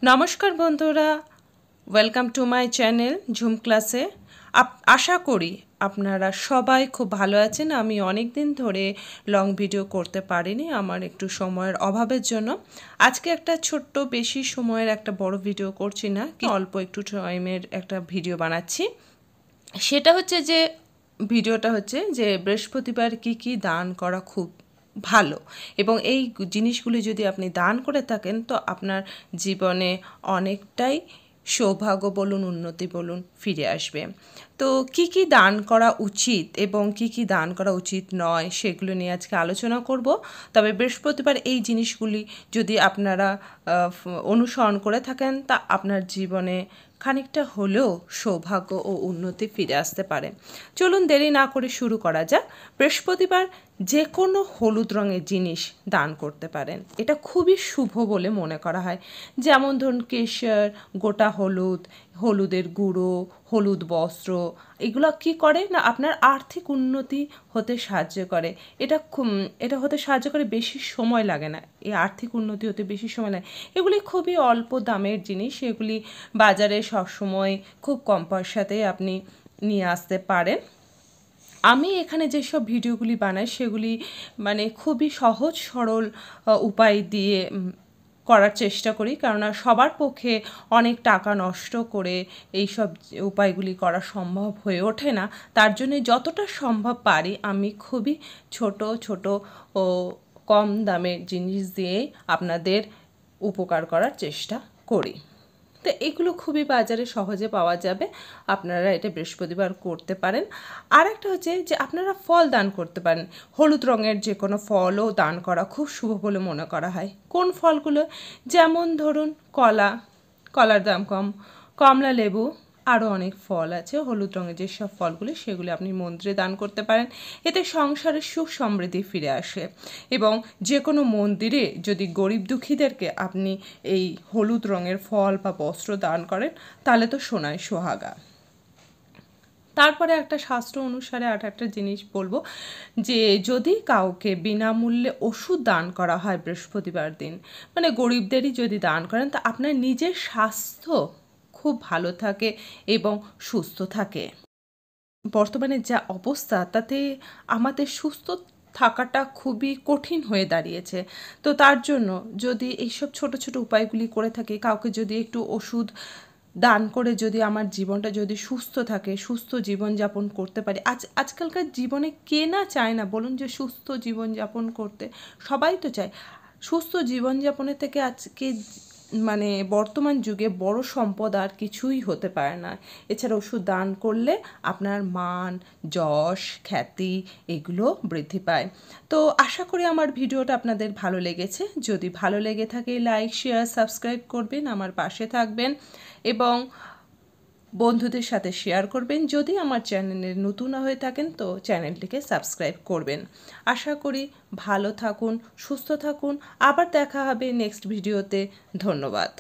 নমস্কার বন্ধুরা, welcome to my channel ঝুম ক্লাসে। আশা করি আপনারা সবাই খুব ভালো আছেন। আমি অনেক দিন ধরে লং ভিডিও করতে পারিনি, আমার একটু সময়ের অভাবের জন্য। আজকে একটা ছোট্ট, বেশি সময়ের একটা বড় ভিডিও করছি না, অল্প একটু টাইমের একটা ভিডিও বানাচ্ছি। সেটা হচ্ছে যে ভিডিওটা হচ্ছে যে বৃহস্পতিবার কি কি দান করা খুব ভালো, এবং এই জিনিসগুলি যদি আপনি দান করে থাকেন তো আপনার জীবনে অনেকটাই সৌভাগ্য বলুন, উন্নতি বলুন ফিরে আসবে। তো কি কি দান করা উচিত এবং কি কি দান করা উচিত নয় সেগুলো নিয়ে আজকে আলোচনা করব। তবে বৃহস্পতিবার এই জিনিসগুলি যদি আপনারা অনুসরণ করে থাকেন তা আপনার জীবনে খানিকটা হলেও সৌভাগ্য ও উন্নতি ফিরে আসতে পারে। চলুন দেরি না করে শুরু করা যাক। বৃহস্পতিবার যে কোনো হলুদ রঙের জিনিস দান করতে পারেন, এটা খুবই শুভ বলে মনে করা হয়। যেমন ধরুন কেশর, গোটা হলুদ, হলুদের গুঁড়ো, হলুদ বস্ত্র, এগুলো কি করে না আপনার আর্থিক উন্নতি হতে সাহায্য করে। এটা হতে সাহায্য করে, বেশি সময় লাগে না, এই আর্থিক উন্নতি হতে বেশি সময় লাগে। এগুলি খুবই অল্প দামের জিনিস, এগুলি বাজারে সবসময় খুব কম পয়সাতে আপনি নিয়ে আসতে পারেন। আমি এখানে যেসব ভিডিওগুলি বানাই সেগুলি মানে খুবই সহজ সরল উপায় দিয়ে করার চেষ্টা করি, কারণ সবার পক্ষে অনেক টাকা নষ্ট করে এই সব উপায়গুলি করা সম্ভব হয়ে ওঠে না। তার জন্য যতটা সম্ভব পারি আমি খুবই ছোট ছোট ও কম দামের জিনিস দিয়ে আপনাদের উপকার করার চেষ্টা করি। তো এগুলো খুবই বাজারে সহজে পাওয়া যাবে, আপনারা এটা বৃহস্পতিবার করতে পারেন। আর একটা হচ্ছে যে আপনারা ফল দান করতে পারেন। হলুদ রঙের যে কোনো ফলও দান করা খুব শুভ বলে মনে করা হয়। কোন ফলগুলো? যেমন ধরুন কলার দাম কম, কমলা লেবু, আরও অনেক ফল আছে হলুদ রঙের যেসব ফলগুলি, সেগুলি আপনি মন্দিরে দান করতে পারেন। এতে সংসারে সুখ সমৃদ্ধি ফিরে আসে। এবং যে কোনো মন্দিরে যদি গরিব দুঃখীদেরকে আপনি এই হলুদ রঙের ফল বা বস্ত্র দান করেন তাহলে তো সোনায় সোহাগা। তারপরে একটা শাস্ত্র অনুসারে আর একটা জিনিস বলবো, যে যদি কাউকে বিনামূল্যে ওষুধ দান করা হয় বৃহস্পতিবার দিন, মানে গরিবদেরই যদি দান করেন, তা আপনার নিজের স্বাস্থ্য খুব ভালো থাকে এবং সুস্থ থাকে। বর্তমানে যা অবস্থা তাতে আমাদের সুস্থ থাকাটা খুবই কঠিন হয়ে দাঁড়িয়েছে। তো তার জন্য যদি এইসব ছোট ছোট উপায়গুলি করে থাকি, কাউকে যদি একটু ওষুধ দান করে যদি আমার জীবনটা যদি সুস্থ থাকে, সুস্থ জীবনযাপন করতে পারি। আজকালকার জীবনে কে না চায় না বলুন যে সুস্থ জীবনযাপন করতে? সবাই তো চায়। সুস্থ জীবনযাপনের থেকে আজকে মানে বর্তমান যুগে বড় সম্পদ আর কিছুই হতে পারে না। এছাড়া ওষুধ দান করলে আপনার মান, যশ, খ্যাতি এগুলো বৃদ্ধি পায়। তো আশা করি আমার ভিডিওটা আপনাদের ভালো লেগেছে। যদি ভালো লেগে থাকে লাইক, শেয়ার, সাবস্ক্রাইব করবেন, আমার পাশে থাকবেন এবং বন্ধুদের সাথে শেয়ার করবেন। যদি আমার চ্যানেলে নতুন হয়ে থাকেন তো চ্যানেলটিকে সাবস্ক্রাইব করবেন। আশা করি ভালো থাকুন, সুস্থ থাকুন। আবার দেখা হবে নেক্সট ভিডিওতে। ধন্যবাদ।